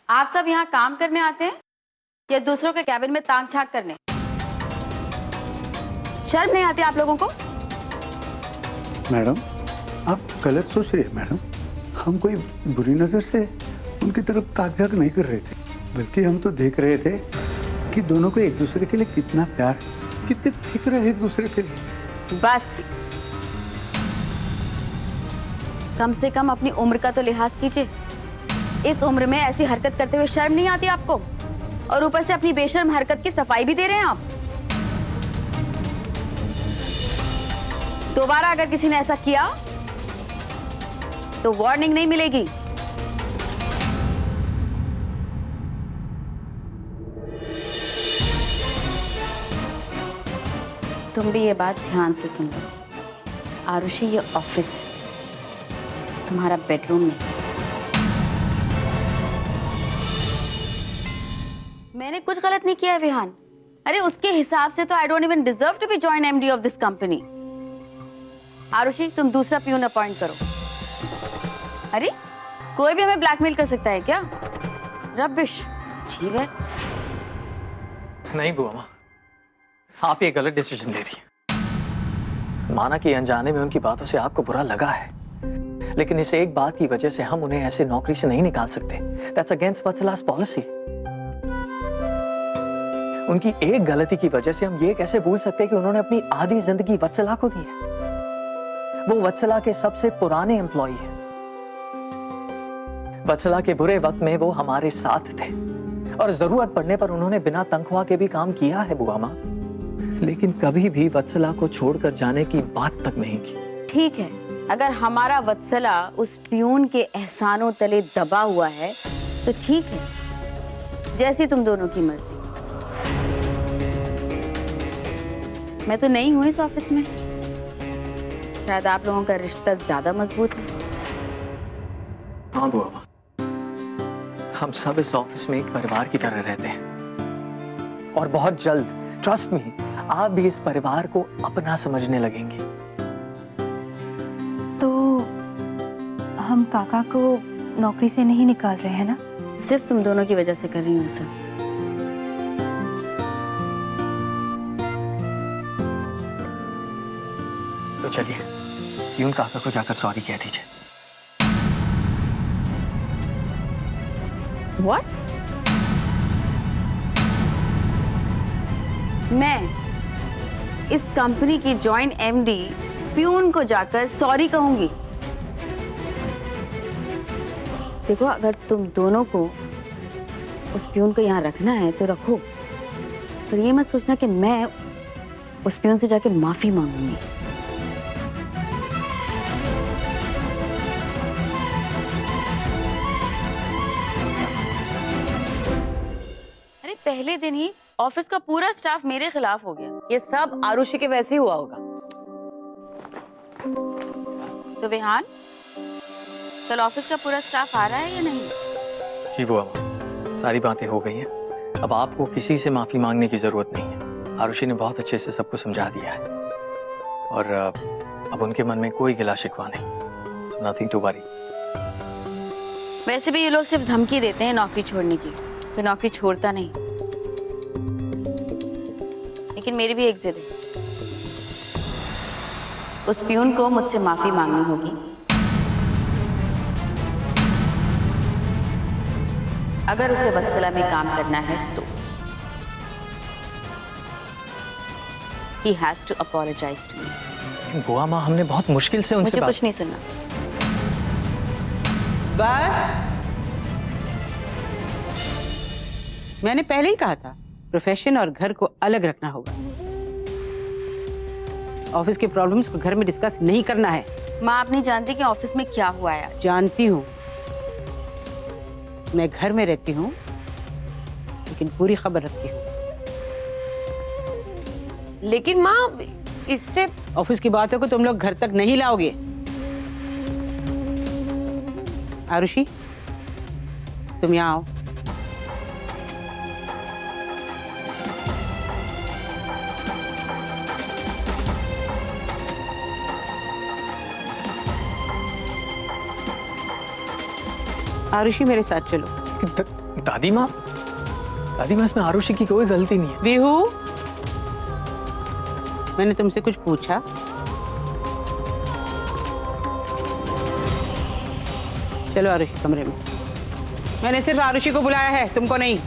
आप सब यहाँ काम करने आते हैं या दूसरों के कैबिन में ताक झांक करने? शर्म नहीं आती आप लोगों को? मैडम, आप गलत सोच रही हैं मैडम। हम कोई बुरी नजर से उनकी तरफ ताक झांक नहीं कर रहे थे, बल्कि हम तो देख रहे थे कि दोनों को एक दूसरे के लिए कितना प्यार, कितनी फिक्र है एक दूसरे के लिए। बस कम से कम अपनी उम्र का तो लिहाज कीजिए। इस उम्र में ऐसी हरकत करते हुए शर्म नहीं आती आपको? और ऊपर से अपनी बेशर्म हरकत की सफाई भी दे रहे हैं आप। दोबारा अगर किसी ने ऐसा किया तो वार्निंग नहीं मिलेगी। तुम भी ये बात ध्यान से सुन लो आरुषि, ये ऑफिस है, तुम्हारा बेडरूम नहीं। मैंने कुछ गलत नहीं किया है विहान। अरे उसके हिसाब से तो I don't even deserve to be join MD of this company. Arushi, तुम दूसरा प्यून अपॉइंट करो। अरे कोई भी हमें ब्लैकमेल कर सकता है क्या? रबिश, अजीब है। नहीं बुआ माँ, आप ये गलत डिसीजन ले रही हैं। माना कि अनजाने में उनकी बातों से आपको बुरा लगा है, लेकिन इस एक बात की वजह से हम उन्हें ऐसे नौकरी से नहीं निकाल सकते। That's against वत्सला's policy। उनकी एक गलती की वजह से हम ये कैसे भूल सकते हैं कि उन्होंने अपनी आधी जिंदगी वत्सला को दी है। वो वत्सला के सबसे पुराने एम्प्लॉई है। वत्सला के बुरे वक्त में वो हमारे साथ थे और जरूरत पड़ने पर उन्होंने बिना तनख्वाह के भी काम किया है बुआ माँ, लेकिन कभी भी वत्सला को छोड़कर जाने की बात तक नहीं की। ठीक है, अगर हमारा वत्सला उस प्यून के एहसानों तले दबा हुआ है तो ठीक है, जैसी तुम दोनों की मर्जी। मैं तो नहीं हूं इस ऑफिस में, शायद आप लोगों का रिश्ता ज्यादा मजबूत है। हाँ बुआ माँ, हम सब इस ऑफिस में एक परिवार की तरह रहते हैं और बहुत जल्द, ट्रस्ट मी, आप भी इस परिवार को अपना समझने लगेंगी। तो हम काका को नौकरी से नहीं निकाल रहे हैं ना? सिर्फ तुम दोनों की वजह से कर रही हूँ सर। तो चलिए यून काका को जाकर सॉरी कह दीजिए। What? मैं इस कंपनी की जॉइंट एमडी प्यून को जाकर सॉरी कहूंगी? देखो, अगर तुम दोनों को उस प्यून को यहाँ रखना है तो रखो, पर ये मत सोचना कि मैं उस प्यून से जाके माफी मांगूंगी। अरे पहले दिन ही ऑफिस का पूरा स्टाफ मेरे खिलाफ हो गया। ये सब आरुषि के वैसे ही हुआ होगा। तो विहान, कल ऑफिस का पूरा स्टाफ आ रहा है या नहीं? जी बुआ माँ, सारी बातें हो गई हैं। अब आपको किसी से माफी मांगने की जरूरत नहीं है। आरुषि ने बहुत अच्छे से सबको समझा दिया है और अब उनके मन में कोई गिला शिकवा नहीं। Nothing to worry. वैसे भी ये लोग सिर्फ धमकी देते हैं नौकरी छोड़ने की, फिर नौकरी छोड़ता नहीं। लेकिन मेरी भी एक जिद है, उस प्यून को मुझसे माफी मांगनी होगी। अगर उसे वत्सला में काम करना है तो he has to apologize to me। बुआ माँ, हमने बहुत मुश्किल से उनसे मुझे कुछ नहीं सुनना। बस मैंने पहले ही कहा था, प्रोफेशन और घर को अलग रखना होगा। ऑफिस के प्रॉब्लम्स को घर में डिस्कस नहीं करना है। माँ, आप नहीं जानती कि ऑफिस में क्या हुआ है आज। जानती हूँ, मैं घर में रहती हूँ लेकिन पूरी खबर रखती हूँ। लेकिन माँ, इससे ऑफिस की बातों को तुम लोग घर तक नहीं लाओगे। आरुषि, तुम यहाँ आओ। आरुषि, मेरे साथ चलो। दादी माँ इसमें आरुषि की कोई गलती नहीं है। बिहू, मैंने तुमसे कुछ पूछा? चलो आरुषि कमरे में। मैंने सिर्फ आरुषि को बुलाया है, तुमको नहीं।